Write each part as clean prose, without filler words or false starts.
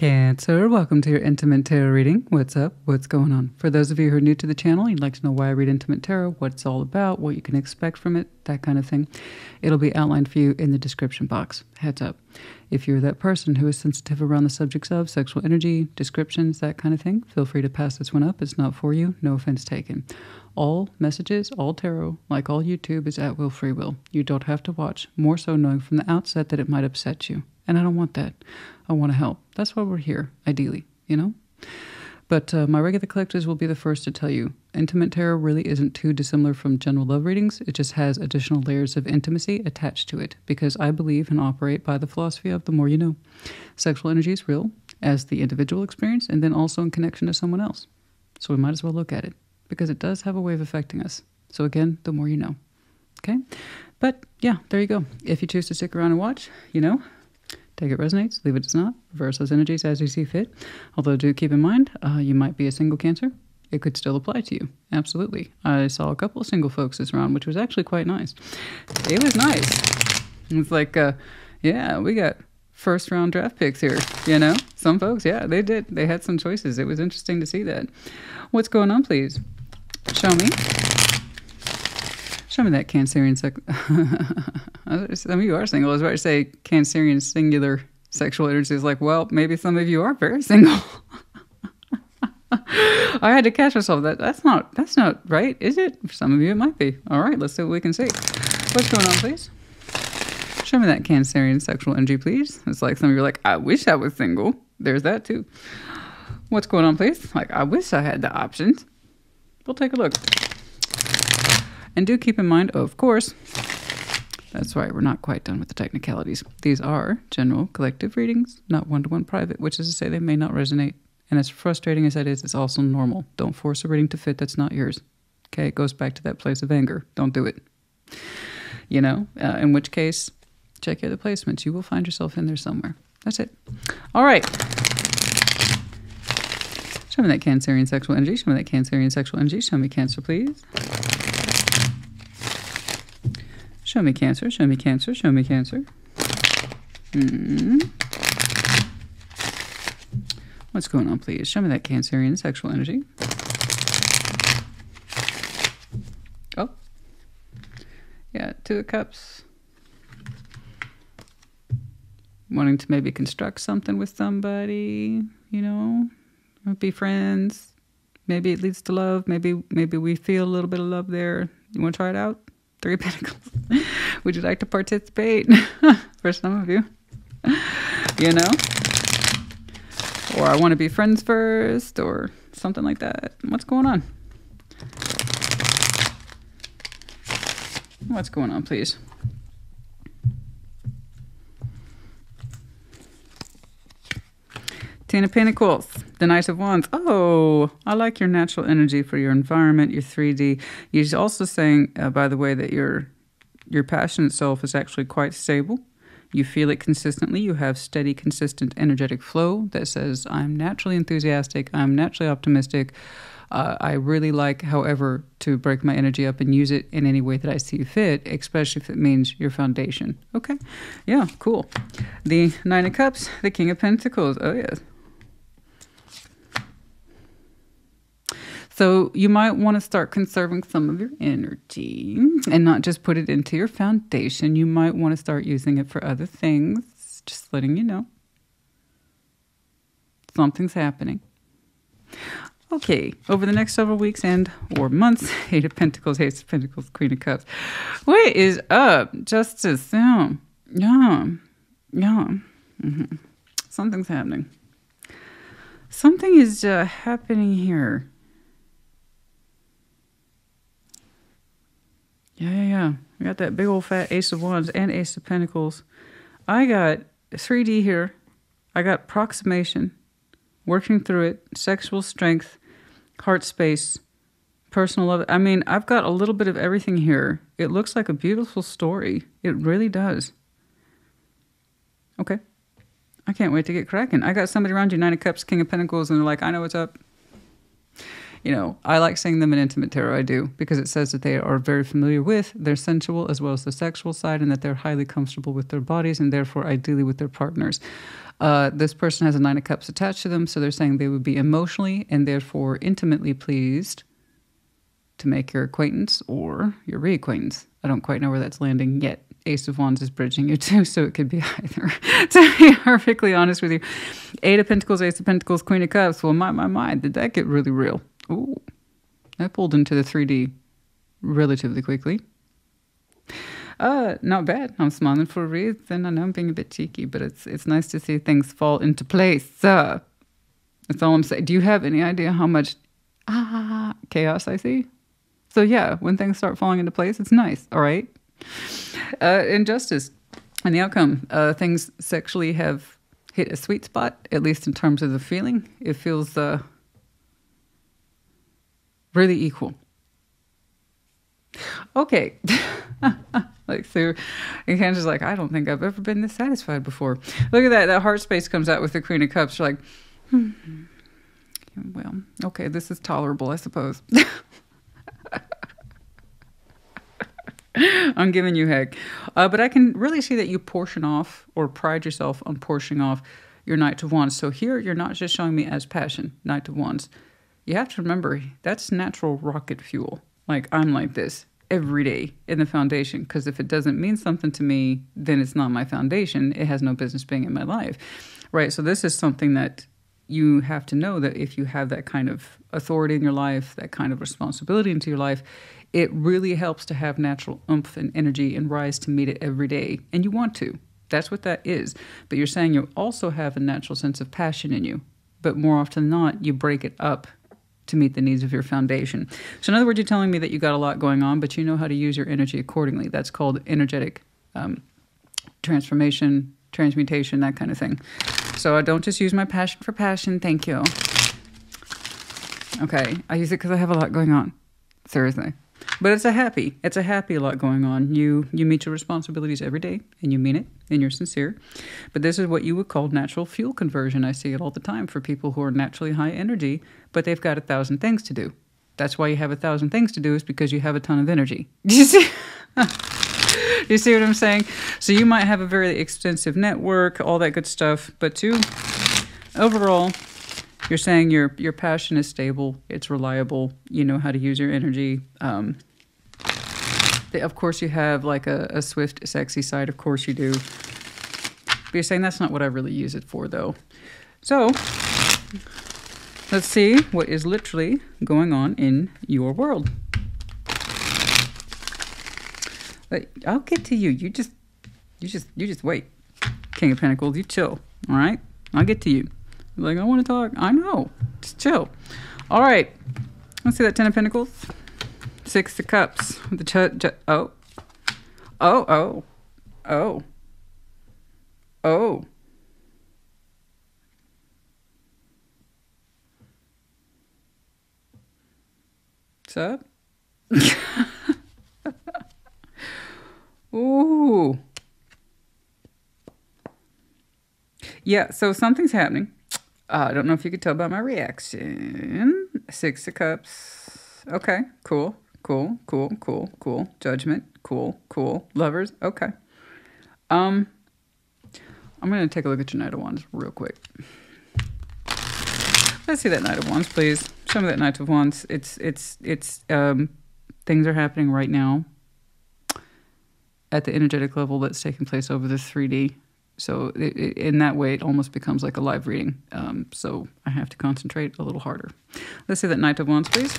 Cancer, welcome to your Intimate Tarot reading. What's up? What's going on? For those of you who are new to the channel, you'd like to know why I read Intimate Tarot, what it's all about, what you can expect from it, that kind of thing. It'll be outlined for you in the description box. Heads up. If you're that person who is sensitive around the subjects of sexual energy, descriptions, that kind of thing, feel free to pass this one up. It's not for you. No offense taken. All messages, all tarot, like all YouTube, is at will, free will. You don't have to watch, more so knowing from the outset that it might upset you. And I don't want that. I want to help. That's why we're here, ideally, you know? But my regular collectors will be the first to tell you, Intimate Tarot really isn't too dissimilar from general love readings. It just has additional layers of intimacy attached to it, because I believe and operate by the philosophy of the more you know. Sexual energy is real, as the individual experience, and then also in connection to someone else. So we might as well look at it, because it does have a way of affecting us. So again, the more you know. Okay? But yeah, there you go. If you choose to stick around and watch, you know, take it resonates, leave it does not. Reverse those energies as you see fit. Although do keep in mind, you might be a single Cancer. It could still apply to you. Absolutely. I saw a couple of single folks this round, which was actually quite nice. It was nice. It's like, yeah, we got first round draft picks here, you know? Some folks, yeah, they did. They had some choices. It was interesting to see that. What's going on, please? Show me. Show me that Cancerian some of you are single. I was about to say Cancerian singular sexual energy. Is like, well, maybe some of you are very single. I had to catch myself. That's not right, is it? For some of you, it might be. All right, let's see what we can see. What's going on, please? Show me that Cancerian sexual energy, please. It's like some of you are like, I wish I was single. There's that too. What's going on, please? Like, I wish I had the options. We'll take a look. And do keep in mind, of course, that's right, we're not quite done with the technicalities. These are general collective readings, not one-to-one private, which is to say they may not resonate. And as frustrating as that is, it's also normal. Don't force a reading to fit that's not yours. Okay, it goes back to that place of anger. Don't do it. You know, in which case, check your other placements. You will find yourself in there somewhere. That's it. All right. Show me that Cancerian sexual energy. Show me that Cancerian sexual energy. Show me Cancer, please. Show me Cancer. Show me Cancer. Show me Cancer. What's going on, please? Show me that Cancerian sexual energy. Oh. Yeah, Two of Cups. Wanting to maybe construct something with somebody, you know, be friends. Maybe it leads to love. Maybe we feel a little bit of love there. You want to try it out? Three of Pentacles. Would you like to participate? For some of you. You know? Or I want to be friends first, or something like that. What's going on? What's going on, please? Ten of Pentacles, the Knight of Wands. Oh, I like your natural energy for your environment, your 3D. You're also saying, by the way, that your passion itself is actually quite stable. You feel it consistently. You have steady, consistent, energetic flow that says, I'm naturally enthusiastic. I'm naturally optimistic. I really like, however, to break my energy up and use it in any way that I see fit, especially if it means your foundation. Okay. Yeah, cool. The Nine of Cups, the King of Pentacles. Oh, yes. So you might want to start conserving some of your energy and not just put it into your foundation. You might want to start using it for other things. Just letting you know. Something's happening. Okay, over the next several weeks or months, Eight of Pentacles, Ace of Pentacles, Queen of Cups. What is up? Justice. Yeah. Something's happening. Something is happening here. Yeah. We got that big old fat Ace of Wands and Ace of Pentacles. I got 3D here. I got proximation, working through it, sexual strength, heart space, personal love. I mean, I've got a little bit of everything here. It looks like a beautiful story. It really does. Okay. I can't wait to get cracking. I got somebody around you, Nine of Cups, King of Pentacles, and they're like, I know what's up. You know, I like saying them in intimate tarot. I do, because it says that they are very familiar with their sensual as well as the sexual side, and that they're highly comfortable with their bodies and therefore ideally with their partners. This person has a 9 of Cups attached to them, so they're saying they would be emotionally and therefore intimately pleased to make your acquaintance or your reacquaintance. I don't quite know where that's landing yet. Ace of Wands is bridging you too, so it could be either. To be perfectly honest with you. 8 of Pentacles, Ace of Pentacles, Queen of Cups. Well, my, did that get really real? Ooh, I pulled into the 3D relatively quickly. Not bad. I'm smiling for a reason. I know I'm being a bit cheeky, but it's nice to see things fall into place. That's all I'm saying. Do you have any idea how much chaos I see? So yeah, when things start falling into place, it's nice. All right. Injustice and the outcome. Things sexually have hit a sweet spot, at least in terms of the feeling. It feels really equal. Okay. Like, so you're kind of just like, I don't think I've ever been this satisfied before. Look at that. That heart space comes out with the Queen of Cups. You're like, well, okay, this is tolerable, I suppose. I'm giving you heck. But I can really see that you portion off or pride yourself on portioning off your Knight of Wands. So here, you're not just showing me as passion, Knight of Wands. You have to remember, that's natural rocket fuel. Like, I'm like this every day in the foundation, because if it doesn't mean something to me, then it's not my foundation. It has no business being in my life, right? So this is something that you have to know, that if you have that kind of authority in your life, that kind of responsibility into your life, it really helps to have natural oomph and energy and rise to meet it every day. And you want to. That's what that is. But you're saying you also have a natural sense of passion in you. But more often than not, you break it up to meet the needs of your foundation. So in other words, you're telling me that you got a lot going on, but you know how to use your energy accordingly. That's called energetic transformation, transmutation, that kind of thing. So I don't just use my passion for passion. Thank you. Okay, I use it because I have a lot going on. Seriously. But it's a happy lot going on. You meet your responsibilities every day, and you mean it, and you're sincere. But this is what you would call natural fuel conversion. I see it all the time for people who are naturally high energy, but they've got 1,000 things to do. That's why you have 1,000 things to do, is because you have a ton of energy. Do you see? You see what I'm saying? So you might have a very extensive network, all that good stuff, but overall, you're saying your passion is stable, it's reliable, you know how to use your energy. Of course, you have like a swift, sexy side. Of course you do. But you're saying that's not what I really use it for, though. So let's see what is literally going on in your world. I'll get to you. You just wait. King of Pentacles, you chill. All right, I'll get to you. Like, I want to talk. I know. Just chill. All right. Let's see that 10 of Pentacles. 6 of Cups. The oh. What's up? Ooh. Yeah, so something's happening. I don't know if you could tell by my reaction. 6 of Cups. Okay, cool. Judgment. Cool. Lovers. Okay. I'm going to take a look at your Knight of Wands real quick. Let's see that Knight of Wands, please. Show me that Knight of Wands. It's things are happening right now at the energetic level that's taking place over the 3D. So in that way, it almost becomes like a live reading. So I have to concentrate a little harder. Let's see that Knight of Wands, please.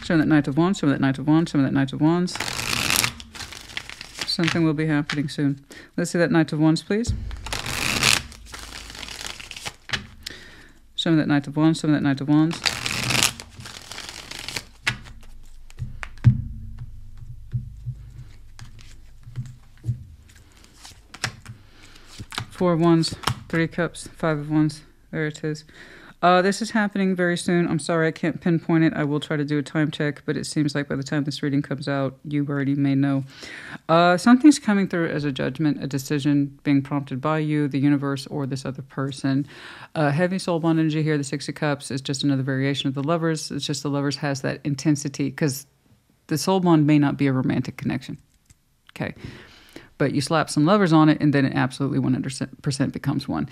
Show me that Knight of Wands, show me that Knight of Wands, show me that Knight of Wands. Something will be happening soon. Let's see that Knight of Wands, please. Show me that Knight of Wands, show me that Knight of Wands. Four of Wands, 3 Cups, 5 of Wands. There it is. This is happening very soon. I'm sorry I can't pinpoint it. I will try to do a time check, but it seems like by the time this reading comes out, you already may know. Something's coming through as a judgment, a decision being prompted by you, the universe, or this other person. Heavy soul bond energy here, the Six of Cups, is just another variation of the Lovers. It's just the Lovers has that intensity because the soul bond may not be a romantic connection. Okay. But you slap some Lovers on it, and then it absolutely 100% becomes one.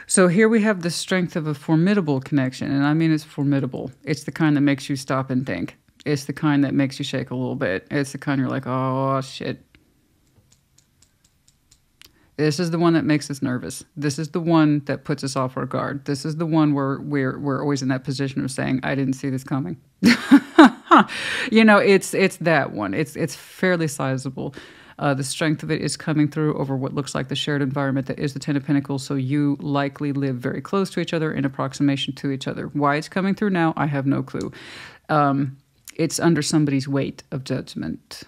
So here we have the strength of a formidable connection, and I mean it's formidable. It's the kind that makes you stop and think. It's the kind that makes you shake a little bit. It's the kind you're like, oh, shit. This is the one that makes us nervous. This is the one that puts us off our guard. This is the one where we're always in that position of saying, I didn't see this coming. You know, it's that one. It's fairly sizable. The strength of it is coming through over what looks like the shared environment that is the Ten of Pentacles, so you likely live very close to each other, in approximation to each other. Why it's coming through now, I have no clue. It's under somebody's weight of judgment.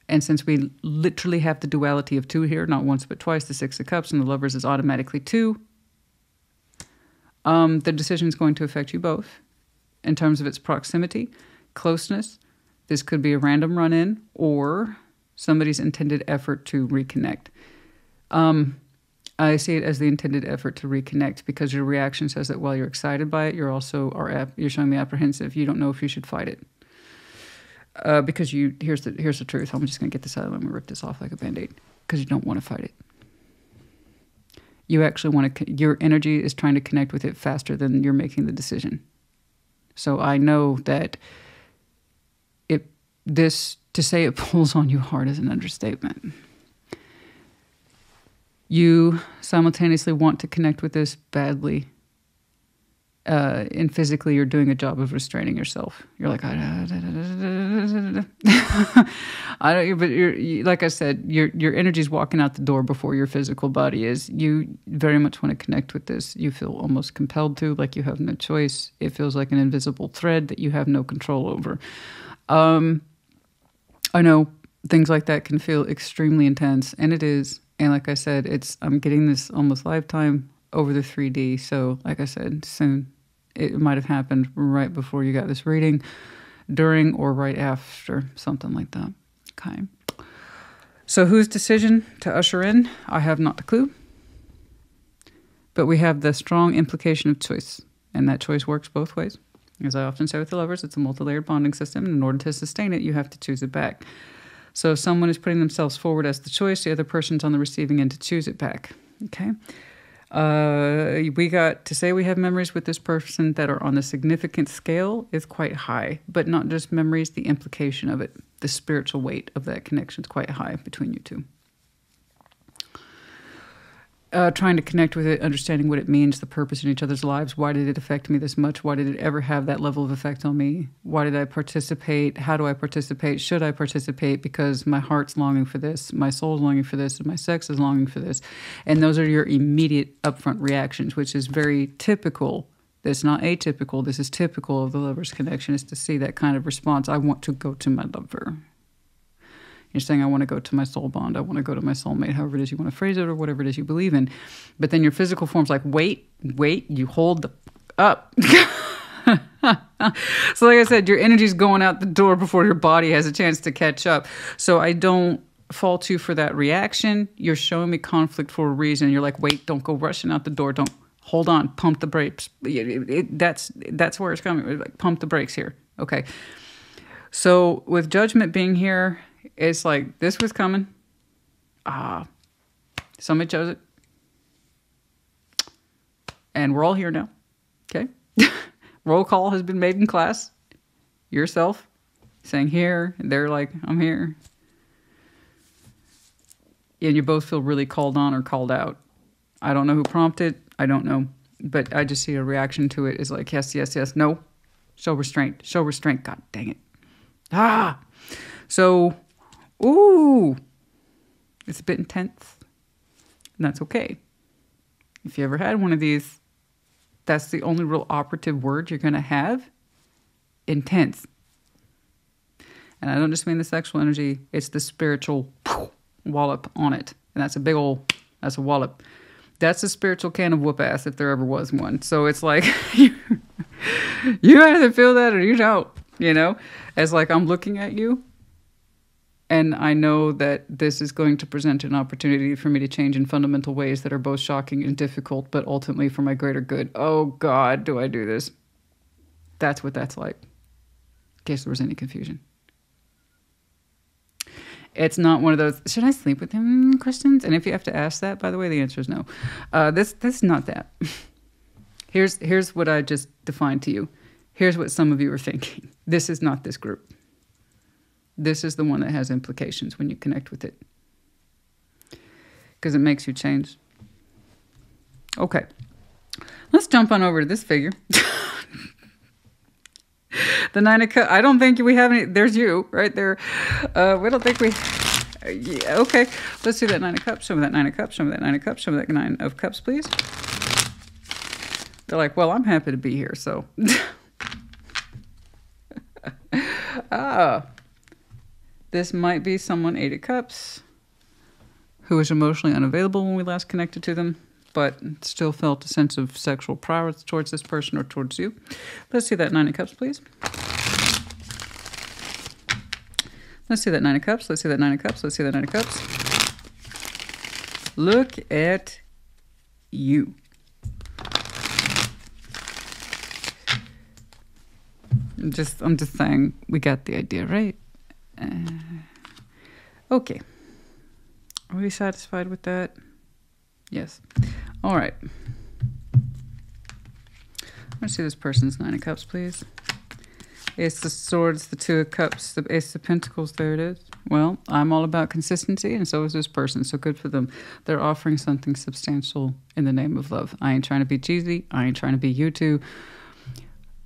And since we literally have the duality of two here, not once but twice, the Six of Cups and the Lovers is automatically two, the decision is going to affect you both in terms of its proximity, closeness. This could be a random run-in or somebody's intended effort to reconnect. I see it as the intended effort to reconnect because your reaction says that while you're excited by it, you're also you're showing me apprehensive. You don't know if you should fight it. Because here's the truth. I'm just going to get this out. Let me rip this off like a Band-Aid. Because you don't want to fight it. You actually want to. Your energy is trying to connect with it faster than you're making the decision. So I know that to say it pulls on you hard is an understatement. You simultaneously want to connect with this badly. And physically, you're doing a job of restraining yourself. You're like, I don't. But like I said, your energy's walking out the door before your physical body is. You very much want to connect with this. You feel almost compelled to, like you have no choice. It feels like an invisible thread that you have no control over. I know things like that can feel extremely intense, and it is. And like I said, I'm getting this almost lifetime over the 3D. So like I said, soon. It might have happened right before you got this reading, during or right after, something like that. Okay. So whose decision to usher in? I have not a clue. But we have the strong implication of choice, and that choice works both ways. As I often say with the Lovers, it's a multi-layered bonding system, and in order to sustain it, you have to choose it back. So if someone is putting themselves forward as the choice, the other person's on the receiving end to choose it back. Okay? We got to say we have memories with this person that are on the significant scale is quite high, but not just memories, the implication of it, the spiritual weight of that connection is quite high between you two. Trying to connect with it, understanding what it means, the purpose in each other's lives. Why did it affect me this much? Why did it ever have that level of effect on me? Why did I participate? How do I participate? Should I participate? Because my heart's longing for this, my soul's longing for this, and my sex is longing for this. And those are your immediate upfront reactions, which is very typical. That's not atypical. This is typical of the Lover's connection, is to see that kind of response. I want to go to my lover. You're saying, I want to go to my soul bond. I want to go to my soulmate, however it is you want to phrase it, or whatever it is you believe in. But then your physical form's like, wait, you hold the up. So like I said, your energy's going out the door before your body has a chance to catch up. So I don't fault you for that reaction. You're showing me conflict for a reason. You're like, wait, don't go rushing out the door. Don't, hold on, pump the brakes. That's where it's coming. Like, pump the brakes here. Okay. So with judgment being here, it's like, this was coming. Somebody chose it. And we're all here now. Okay? Roll call has been made in class. Yourself saying here. And they're like, I'm here. And you both feel really called on or called out. I don't know who prompted. I don't know. But I just see a reaction to it is like, yes, yes, yes. No. Show restraint. Show restraint. God dang it. So... ooh, it's a bit intense, and that's okay. If you ever had one of these, that's the only real operative word you're going to have, intense. And I don't just mean the sexual energy, it's the spiritual wallop on it. And that's a big old, that's a wallop. That's a spiritual can of whoop ass if there ever was one. So it's like, you either feel that or you don't, you know? As like, I'm looking at you and I know that this is going to present an opportunity for me to change in fundamental ways that are both shocking and difficult, but ultimately for my greater good. Oh God, do I do this? That's what that's like. In case there was any confusion. It's not one of those, should I sleep with him questions? And if you have to ask that, by the way, the answer is no. This is not that. Here's what I just defined to you. Here's what some of you are thinking. This is not this group. This is the one that has implications when you connect with it. Because it makes you change. Okay. Let's jump on over to this figure. The Nine of Cups. I don't think we have any. There's you right there. We don't think we. Yeah, okay. Let's do that Nine of Cups. Show me that Nine of Cups. Show me that Nine of Cups. Show me that Nine of Cups, please. They're like, well, I'm happy to be here, so. This might be someone, Eight of Cups, who was emotionally unavailable when we last connected to them, but still felt a sense of sexual prowess towards this person or towards you. Let's see that Nine of Cups, please. Let's see that Nine of Cups. Let's see that Nine of Cups. Let's see that Nine of Cups. Look at you. I'm just saying, we got the idea, right? Okay. Are we satisfied with that? Yes. All right. Let's see this person's Nine of Cups, please. Ace of Swords, the Two of Cups, the Ace of Pentacles. There it is. Well, I'm all about consistency, and so is this person. So good for them. They're offering something substantial in the name of love. I ain't trying to be cheesy. I ain't trying to be you two.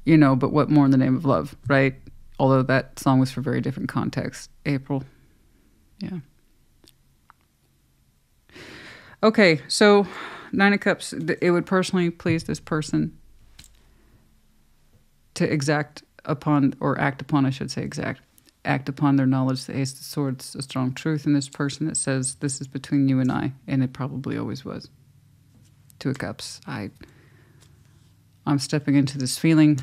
You know, but what more in the name of love, right? Although that song was for very different context. April. Yeah. Okay, so Nine of Cups, it would personally please this person to exact upon, or act upon, I should say act upon their knowledge. The Ace of Swords, a strong truth in this person that says this is between you and I, and it probably always was. Two of Cups, I'm stepping into this feeling.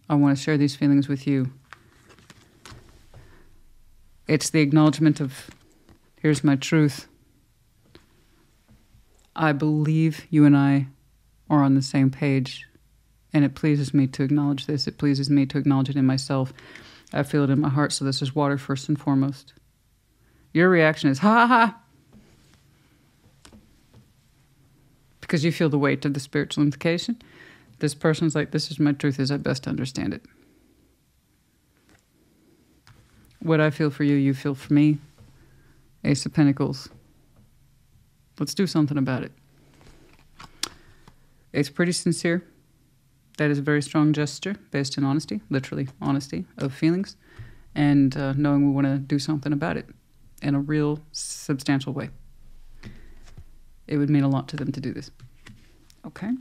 I want to share these feelings with you. It's the acknowledgement of, here's my truth. I believe you and I are on the same page, and it pleases me to acknowledge this. It pleases me to acknowledge it in myself. I feel it in my heart, so this is water first and foremost. Your reaction is, ha ha ha, because you feel the weight of the spiritual implication. This person's like, this is my truth as I best understand it. What I feel for you, you feel for me. Ace of Pentacles. Let's do something about it. It's pretty sincere. That is a very strong gesture based in honesty, literally honesty of feelings, and knowing we want to do something about it in a real substantial way. It would mean a lot to them to do this. Okay.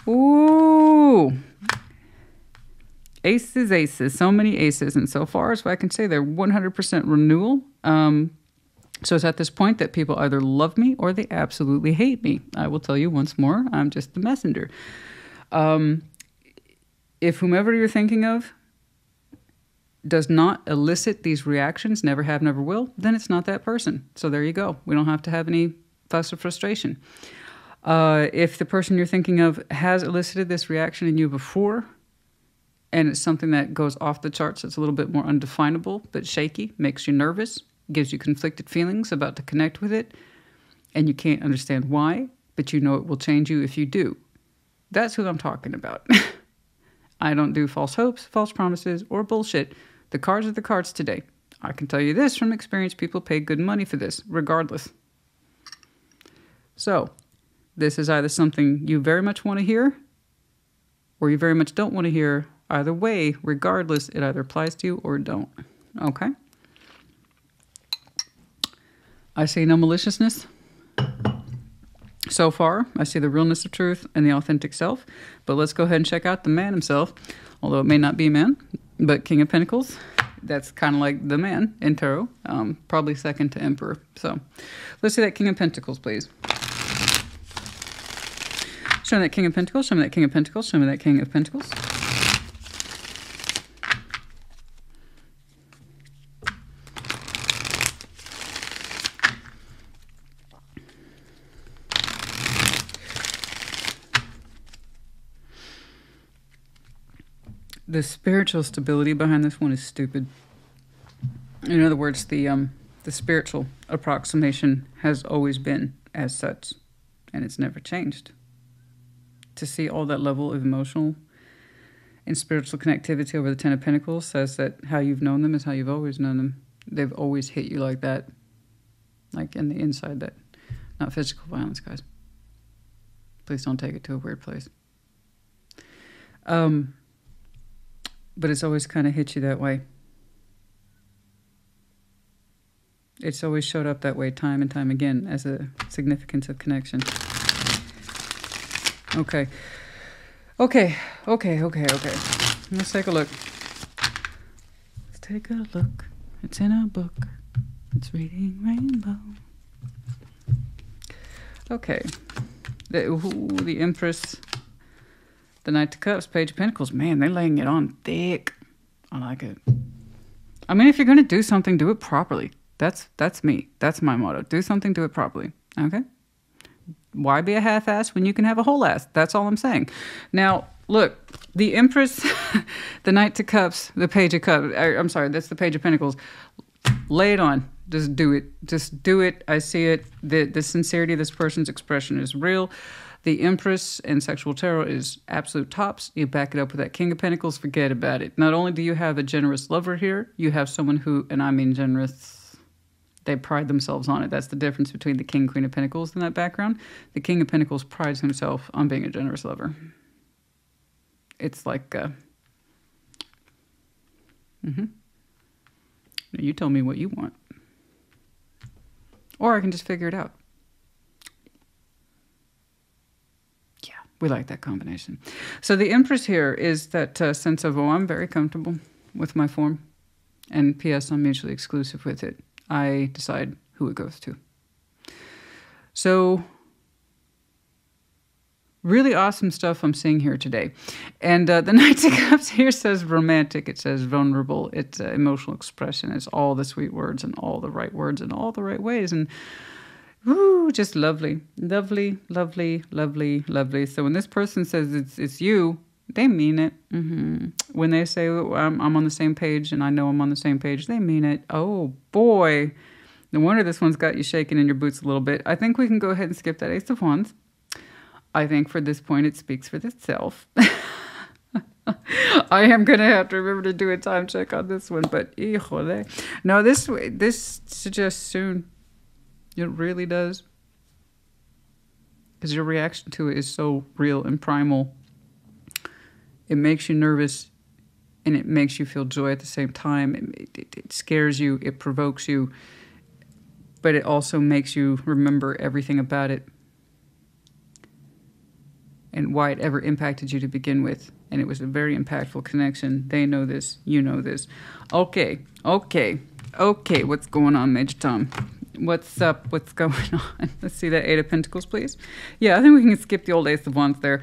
Ooh. Aces, aces. So many aces. And so far as I can say, they're 100% renewal. So it's at this point that people either love me or they absolutely hate me. I will tell you once more, I'm just the messenger. If whomever you're thinking of does not elicit these reactions, never have, never will, then it's not that person. So there you go. We don't have to have any fuss or frustration. If the person you're thinking of has elicited this reaction in you before, and it's something that goes off the charts, it's a little bit more undefinable, but shaky, makes you nervous, gives you conflicted feelings about to connect with it, and you can't understand why, but you know it will change you if you do. That's who I'm talking about. I don't do false hopes, false promises, or bullshit. The cards are the cards today. I can tell you this from experience, people pay good money for this, regardless. So, this is either something you very much want to hear, or you very much don't want to hear. Either way, regardless, it either applies to you or don't. Okay? I see no maliciousness. So far, I see the realness of truth and the authentic self. But let's go ahead and check out the man himself. Although it may not be a man, but King of Pentacles. That's kind of like the man in tarot. Probably second to Emperor. So let's see that King of Pentacles, please. Show me that King of Pentacles. Show me that King of Pentacles. Show me that King of Pentacles. The spiritual stability behind this one is stupid. In other words, the spiritual approximation has always been as such, and it's never changed. To see all that level of emotional and spiritual connectivity over the Ten of Pentacles says that how you've known them is how you've always known them. They've always hit you like that, like in the inside, that not physical violence, guys. Please don't take it to a weird place. But it's always kind of hit you that way. It's always showed up that way time and time again as a significance of connection. Okay. Okay. Let's take a look. Let's take a look. It's in a book. It's reading Rainbow. Okay. The Empress. The Knight of Cups, Page of Pentacles. Man, they're laying it on thick. I like it. I mean, if you're going to do something, do it properly. That's me. That's my motto. Do something, do it properly. Okay? Why be a half-ass when you can have a whole ass? That's all I'm saying. Now, look. The Empress, the Knight of Cups, the Page of Cups. I'm sorry, that's the Page of Pentacles. Lay it on. Just do it. Just do it. I see it. The sincerity of this person's expression is real. The Empress in Sexual Tarot is absolute tops. You back it up with that King of Pentacles, forget about it. Not only do you have a generous lover here, you have someone who, and I mean generous, they pride themselves on it. That's the difference between the King, Queen of Pentacles in that background. The King of Pentacles prides himself on being a generous lover. It's like, you tell me what you want. Or I can just figure it out. We like that combination. So the Empress here is that sense of, oh, I'm very comfortable with my form. And P.S., I'm mutually exclusive with it. I decide who it goes to. So really awesome stuff I'm seeing here today. And the Knight of Cups here says romantic. It says vulnerable. It's emotional expression. It's all the sweet words and all the right words in all the right ways. And woo, just lovely, lovely, lovely, lovely, lovely. So when this person says it's you, they mean it. When they say, oh, I'm on the same page and I know I'm on the same page, they mean it. Oh, boy. No wonder this one's got you shaking in your boots a little bit. I think we can go ahead and skip that Ace of Wands. I think for this point it speaks for itself. I am going to have to remember to do a time check on this one, but híjole. No, this suggests soon. It really does. Because your reaction to it is so real and primal. It makes you nervous and it makes you feel joy at the same time. It scares you. It provokes you. But it also makes you remember everything about it. And why it ever impacted you to begin with. And it was a very impactful connection. They know this. You know this. Okay. What's going on, Major Tom? What's up? What's going on? Let's see that Eight of Pentacles, please. Yeah, I think we can skip the old Ace of Wands there.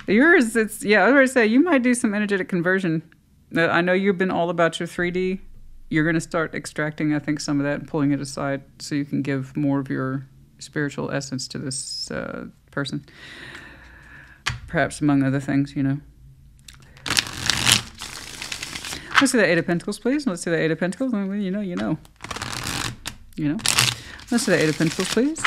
Yours, I was going to say, you might do some energetic conversion. I know you've been all about your 3D. You're going to start extracting, I think, some of that and pulling it aside so you can give more of your spiritual essence to this person. Perhaps among other things, you know. Let's see the Eight of Pentacles, please. Let's see the Eight of Pentacles. You know. Let's see the Eight of Pentacles, please.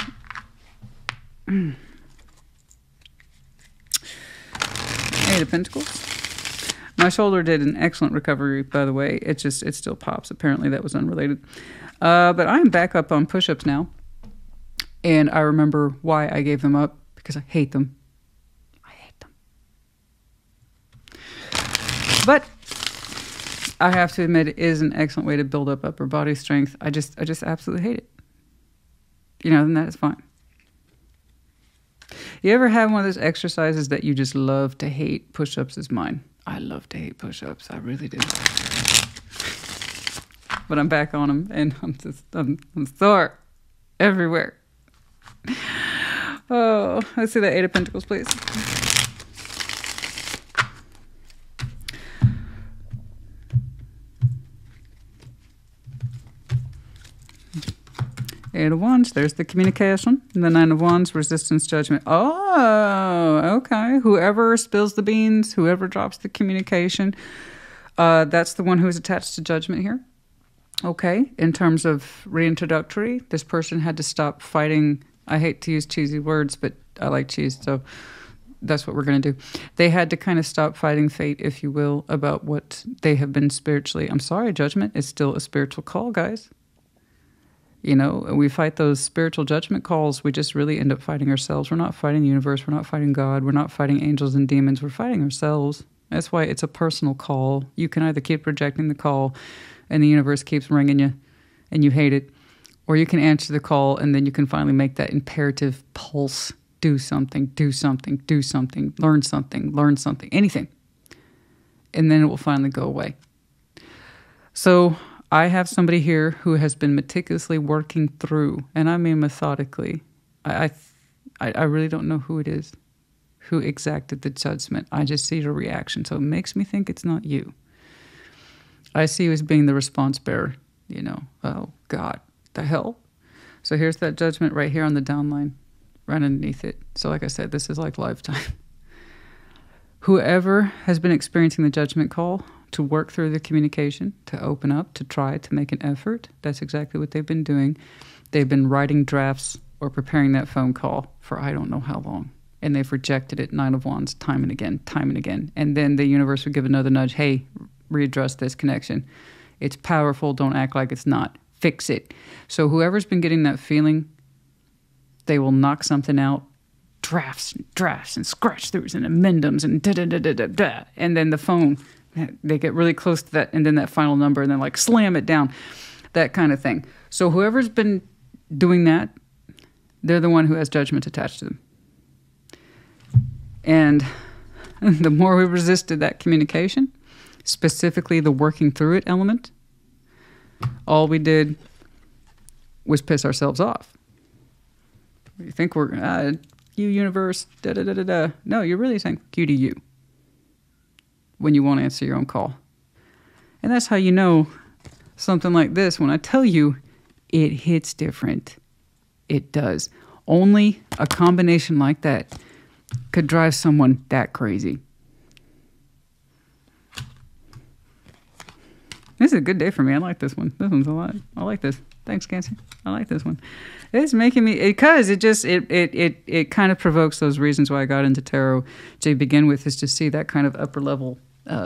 Eight of Pentacles. My shoulder did an excellent recovery, by the way. It still pops. Apparently that was unrelated. But I am back up on push-ups now. And I remember why I gave them up. Because I hate them. But I have to admit, it is an excellent way to build up upper body strength. I just absolutely hate it. And that is fine. You ever have one of those exercises that you just love to hate? Push-ups is mine. I love to hate push-ups. I really do. But I'm back on them, and I'm sore everywhere. Oh, let's see that Eight of Pentacles, please. Eight of Wands, there's the communication. And the Nine of Wands, resistance, judgment. Oh, okay. Whoever spills the beans, whoever drops the communication, that's the one who is attached to judgment here. Okay. In terms of reintroductory, this person had to stop fighting. I hate to use cheesy words, but I like cheese, so that's what we're going to do. They had to kind of stop fighting fate, if you will, about what they have been spiritually. I'm sorry, judgment is still a spiritual call, guys. You know, we fight those spiritual judgment calls. We just really end up fighting ourselves. We're not fighting the universe. We're not fighting God. We're not fighting angels and demons. We're fighting ourselves. That's why it's a personal call. You can either keep rejecting the call and the universe keeps ringing you and you hate it, or you can answer the call and then you can finally make that imperative pulse. Do something, do something, do something, learn something, anything. And then it will finally go away. So I have somebody here who has been meticulously working through, and I mean methodically. I really don't know who it is who exacted the judgment. I just see your reaction, so it makes me think it's not you. I see you as being the response bearer, you know. Oh, God, the hell? So here's that judgment right here on the downline, right underneath it. So like I said, this is like lifetime. Whoever has been experiencing the judgment call, to work through the communication, to open up, to try, to make an effort. That's exactly what they've been doing. They've been writing drafts or preparing that phone call for I don't know how long. And they've rejected it, Nine of Wands, time and again, time and again. And then the universe would give another nudge. Hey, readdress this connection. It's powerful. Don't act like it's not. Fix it. So whoever's been getting that feeling, they will knock something out. Drafts and scratch throughs and amendums and da-da-da-da-da-da. And then the phone, they get really close to that, and then that final number, and then like slam it down, that kind of thing. So whoever's been doing that, they're the one who has judgment attached to them. And the more we resisted that communication, specifically the working through it element, all we did was piss ourselves off. You think we're, you universe, da-da-da-da-da. No, you're really saying you to you when you won't answer your own call. And that's how you know something like this. When I tell you, it hits different. It does. Only a combination like that could drive someone that crazy. This is a good day for me. I like this one. This one's a lot. I like this. Thanks, Cancer. I like this one. It's making me, because it kind of provokes those reasons why I got into tarot to begin with, is to see that kind of upper level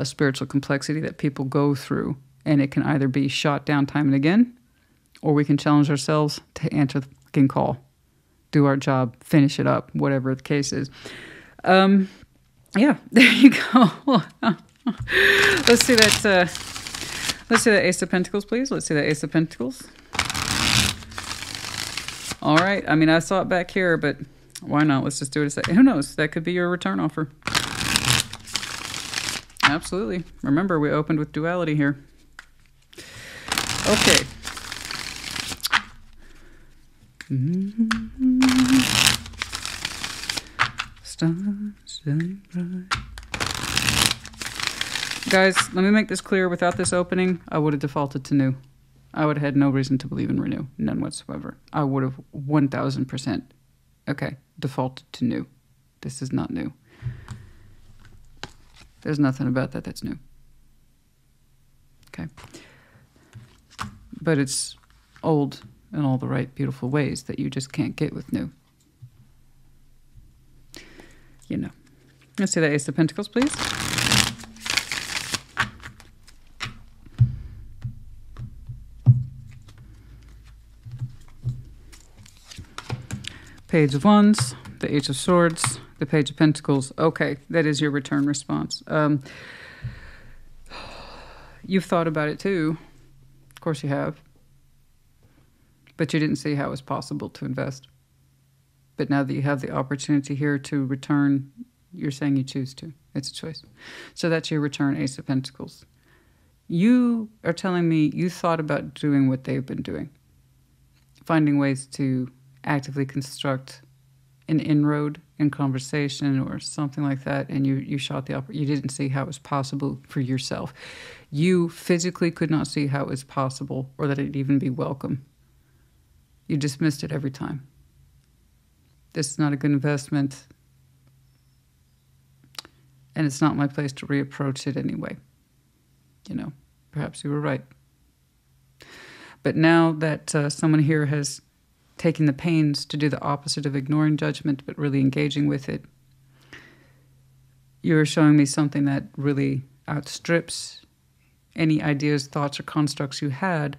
spiritual complexity that people go through. And it can either be shot down time and again, or we can challenge ourselves to answer the fucking call, do our job, finish it up, whatever the case is. Yeah, there you go. Let's see that. Let's see that Ace of Pentacles, please. Let's see that Ace of Pentacles. All right. I mean, I saw it back here, but why not? Let's just do it a second. Who knows? That could be your return offer. Absolutely. Remember, we opened with duality here. Okay. Guys, let me make this clear. Without this opening, I would have defaulted to new. I would have had no reason to believe in renew. None whatsoever. I would have 1,000%. Okay, defaulted to new. This is not new. There's nothing about that that's new. Okay. But it's old in all the right, beautiful ways that you just can't get with new. You know. Let's see that Ace of Pentacles, please. Page of Wands, the Ace of Swords, the Page of Pentacles. Okay, that is your return response. You've thought about it too. Of course you have. But you didn't see how it was possible to invest. But now that you have the opportunity here to return, you're saying you choose to. It's a choice. So that's your return, Ace of Pentacles. You are telling me you thought about doing what they've been doing. Finding ways to actively construct an inroad in conversation or something like that, and you shot you didn't see how it was possible for yourself. You physically could not see how it was possible or that it'd even be welcome. You dismissed it every time. This is not a good investment, and it's not my place to reapproach it anyway. You know, perhaps you were right. But now that someone here has taken the pains to do the opposite of ignoring judgment, but really engaging with it, you're showing me something that really outstrips any ideas, thoughts, or constructs you had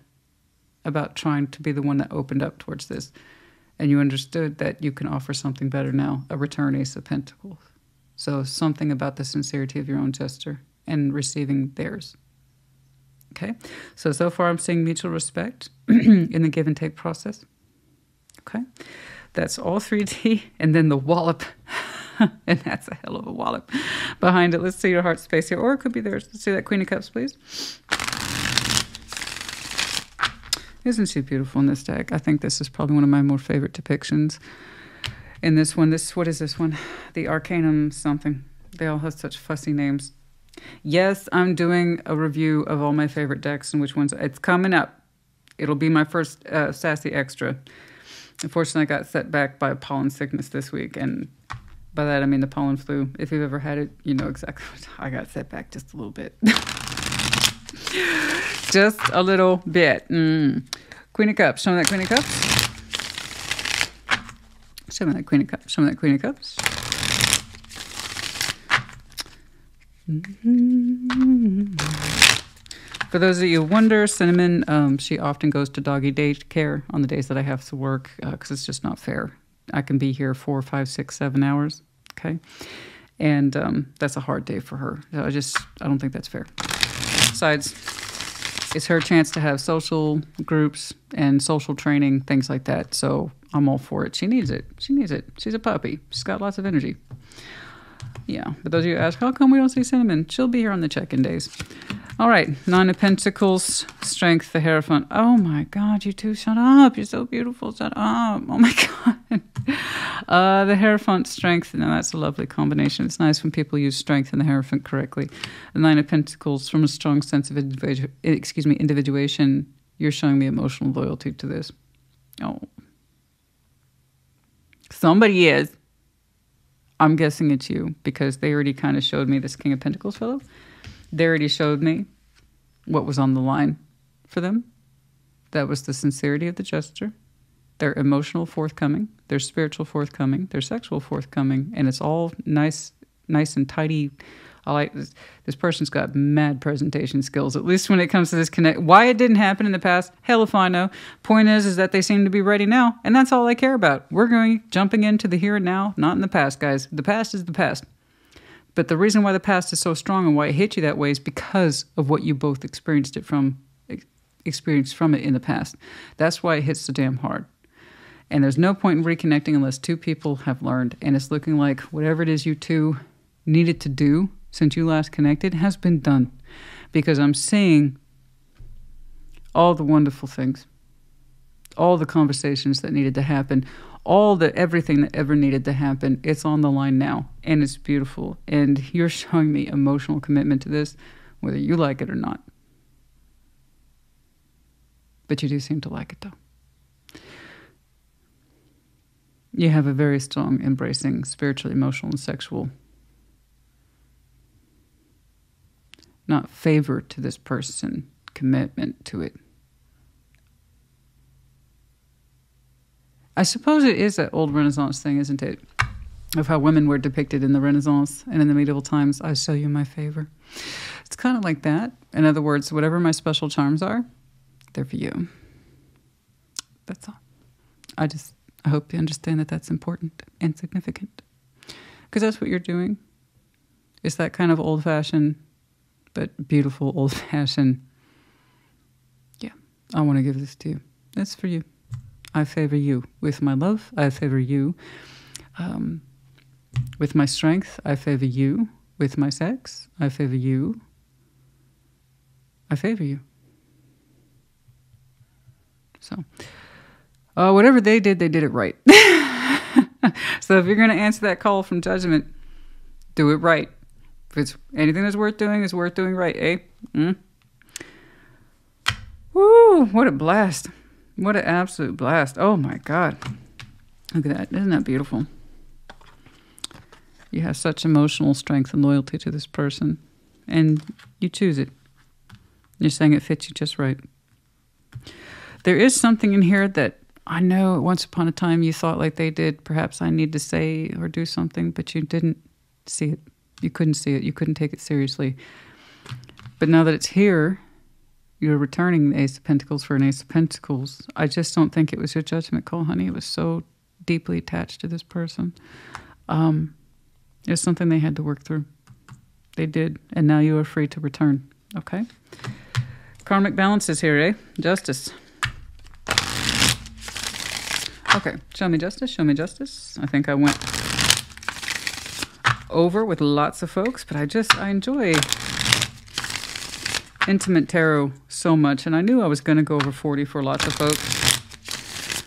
about trying to be the one that opened up towards this. And you understood that you can offer something better now, a return Ace of Pentacles. So something about the sincerity of your own gesture and receiving theirs. Okay? So far I'm seeing mutual respect in the give and take process. Okay? That's all 3D. And then the wallop. And that's a hell of a wallop behind it. Let's see your heart space here. Or it could be theirs. Let's see that Queen of Cups, please. Isn't she beautiful in this deck? I think this is probably one of my more favorite depictions. In this one, what is this one? The Arcanum something. They all have such fussy names. Yes, I'm doing a review of all my favorite decks and which ones. It's coming up. It'll be my first Sassy Extra. Unfortunately, I got set back by pollen sickness this week. And by that, I mean the pollen flu. If you've ever had it, you know exactly what I got set back just a little bit. Just a little bit. Queen of Cups. Show me that Queen of Cups. Show me that Queen of Cups. Show me that Queen of Cups. For those of you who wonder, Cinnamon, she often goes to doggy daycare on the days that I have to work because it's just not fair. I can be here 4, 5, 6, 7 hours. Okay. And that's a hard day for her. I don't think that's fair. Besides, it's her chance to have social groups and social training, things like that. So I'm all for it. She needs it. She needs it. She's a puppy. She's got lots of energy. Yeah. But those of you who ask, how come we don't see Cinnamon? She'll be here on the check-in days. All right. 9 of Pentacles, Strength, the Hierophant. Oh my God, you two, shut up. You're so beautiful. Shut up. Oh my God. The Hierophant, Strength. Now that's a lovely combination. It's nice when people use Strength and the Hierophant correctly. The 9 of Pentacles, from a strong sense of individuation, you're showing me emotional loyalty to this. Oh. Somebody is. I'm guessing it's you because they already kind of showed me this King of Pentacles fellow. They already showed me what was on the line for them. That was the sincerity of the gesture, their emotional forthcoming, their spiritual forthcoming, their sexual forthcoming, and it's all nice and tidy. I like this. This person's got mad presentation skills, at least when it comes to this connect. Why it didn't happen in the past, hell if I know. Point is that they seem to be ready now, and that's all I care about. We're jumping into the here and now, not in the past, guys. The past is the past. But the reason why the past is so strong and why it hit you that way is because of what you both experienced from it in the past. That's why it hits so damn hard. And there's no point in reconnecting unless two people have learned. And it's looking like whatever it is you two needed to do since you last connected has been done. Because I'm seeing all the wonderful things, all the conversations that needed to happen, everything that ever needed to happen. It's on the line now, and it's beautiful. And you're showing me emotional commitment to this, whether you like it or not. But you do seem to like it, though. You have a very strong, embracing, spiritual, emotional, and sexual, not favor to this person, commitment to it. I suppose it is that old Renaissance thing, isn't it? Of how women were depicted in the Renaissance and in the medieval times. I show you my favor. It's kind of like that. In other words, whatever my special charms are, they're for you. That's all. I hope you understand that that's important and significant. Because that's what you're doing. It's that kind of old-fashioned, but beautiful old-fashioned. Yeah, I want to give this to you. That's for you. I favor you with my love. I favor you with my strength. I favor you with my sex. I favor you. I favor you. So, whatever they did it right. So if you're going to answer that call from judgment, do it right. If it's anything that's worth doing, is worth doing right, eh? Woo, what a blast. What an absolute blast. Oh my God. Look at that. Isn't that beautiful? You have such emotional strength and loyalty to this person, and you choose it. You're saying it fits you just right. There is something in here that I know once upon a time you thought like they did, perhaps I need to say or do something, but you didn't see it. You couldn't see it. You couldn't take it seriously. But now that it's here, you're returning the Ace of Pentacles for an Ace of Pentacles. I just don't think it was your judgment call, honey. It was so deeply attached to this person. It's something they had to work through. They did. And now you are free to return. Okay? Karmic balance is here, eh? Justice. Okay. Show me justice. Show me justice. I think I went over with lots of folks, but I enjoy intimate tarot so much. And I knew I was going to go over 40 for lots of folks.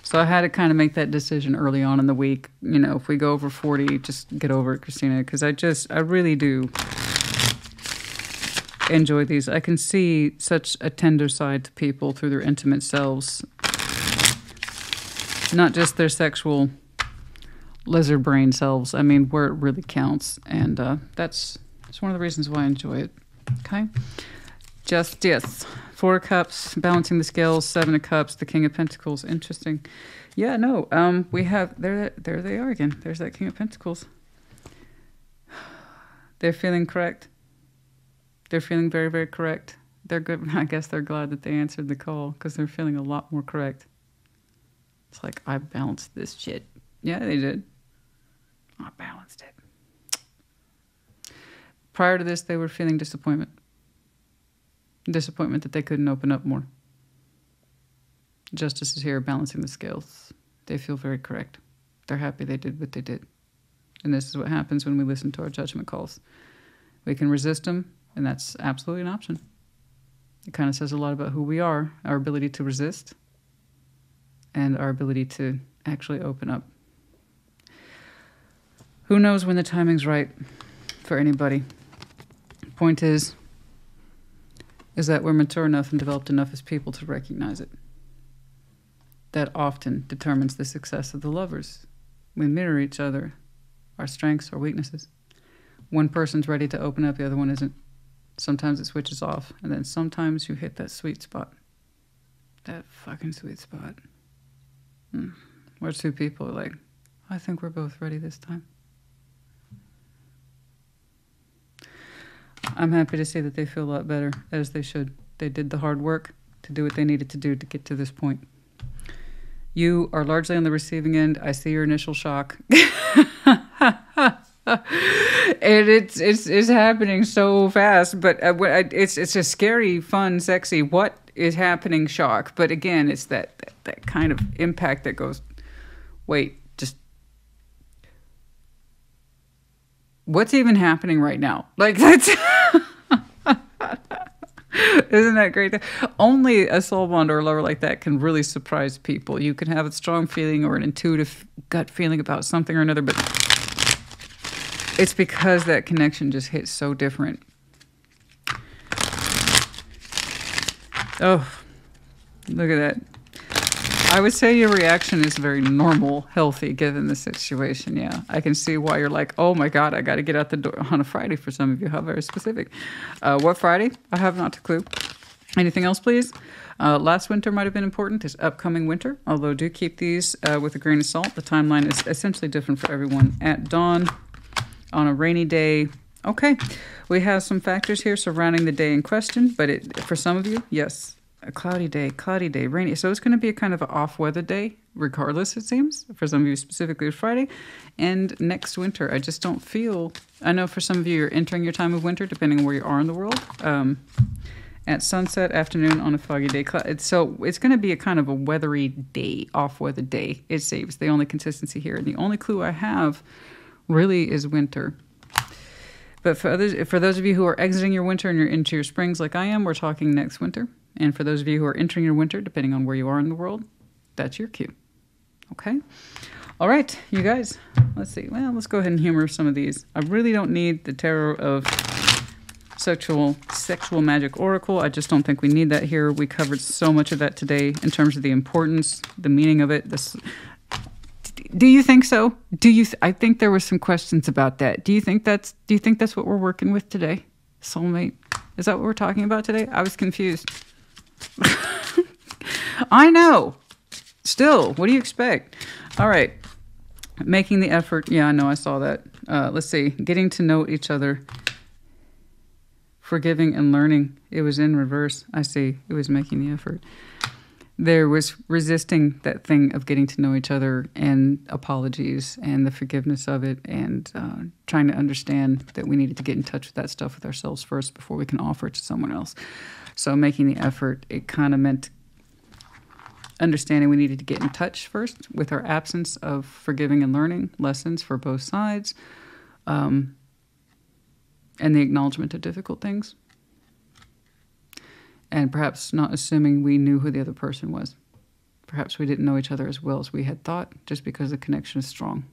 So I had to kind of make that decision early on in the week. You know, if we go over 40, just get over it, Christina, because I really do enjoy these. I can see such a tender side to people through their intimate selves. Not just their sexual lizard brain selves. I mean, where it really counts. And that's one of the reasons why I enjoy it. Okay? Justice. 4 of Cups, balancing the scales, 7 of Cups, the King of Pentacles. Interesting. Yeah, no, we have, there they are again. There's that King of Pentacles. They're feeling correct. They're feeling very, very correct. They're good. I guess they're glad that they answered the call because they're feeling a lot more correct. It's like, I balanced this shit. Yeah, they did. I balanced it. Prior to this, they were feeling disappointment. Disappointment that they couldn't open up more. Justice is here, balancing the scales. They feel very correct. They're happy they did what they did. And this is what happens when we listen to our judgment calls. We can resist them, and that's absolutely an option. It kind of says a lot about who we are, our ability to resist, and our ability to actually open up. Who knows when the timing's right for anybody? Point is that we're mature enough and developed enough as people to recognize it. That often determines the success of the lovers. We mirror each other, our strengths, our weaknesses. One person's ready to open up, the other one isn't. Sometimes it switches off, and then sometimes you hit that sweet spot. That fucking sweet spot. Where 2 people are like, I think we're both ready this time. I'm happy to see that they feel a lot better, as they should. They did the hard work to do what they needed to do to get to this point. You are largely on the receiving end. I see your initial shock. And it's happening so fast, but it's a scary, fun, sexy, what is happening shock. But again, it's that kind of impact that goes, wait, just what's even happening right now? Like, that's isn't that great? Only a soul bond or a lover like that can really surprise people. You can have a strong feeling or an intuitive gut feeling about something or another, but it's because that connection just hits so different. Oh, look at that. I would say your reaction is very normal, healthy, given the situation. Yeah, I can see why you're like, oh my God, I got to get out the door on a Friday for some of you. How very specific. What Friday? I have not a clue. Anything else, please? Last winter might have been important. This upcoming winter, although do keep these with a grain of salt. The timeline is essentially different for everyone. At dawn, on a rainy day. Okay, we have some factors here surrounding the day in question, but for some of you, yes. A cloudy day, rainy. So it's going to be a kind of an off-weather day, regardless, it seems. For some of you, specifically Friday. And next winter, I just don't feel... I know for some of you, you're entering your time of winter, depending on where you are in the world. At sunset, afternoon, on a foggy day. So it's going to be a kind of a weathery day, off-weather day, it seems. The only consistency here. And the only clue I have really is winter. But for those of you who are exiting your winter and you're into your springs like I am, we're talking next winter. And for those of you who are entering your winter, depending on where you are in the world, that's your cue. Okay? All right, you guys, let's see. Well, let's go ahead and humor some of these. I really don't need the tarot of sexual magic oracle. I just don't think we need that here. We covered so much of that today in terms of the importance, the meaning of it. Do you think so? I think there were some questions about that. Do you think that's what we're working with today? Soulmate. Is that what we're talking about today? I was confused. I know. Still, what do you expect? All right. Making the effort. Yeah, I know. I saw that. Let's see. Getting to know each other. Forgiving and learning. It was in reverse. I see. It was making the effort. There was resisting that thing of getting to know each other and apologies and the forgiveness of it and trying to understand that we needed to get in touch with that stuff with ourselves first before we can offer it to someone else. So making the effort, it kind of meant understanding we needed to get in touch first with our absence of forgiving and learning lessons for both sides, and the acknowledgement of difficult things. And perhaps not assuming we knew who the other person was. Perhaps we didn't know each other as well as we had thought, just because the connection is strong.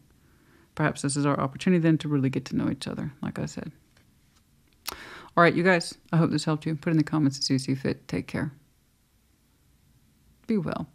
Perhaps this is our opportunity then to really get to know each other, like I said. All right, you guys, I hope this helped you. Put in the comments as you see fit. Take care. Be well.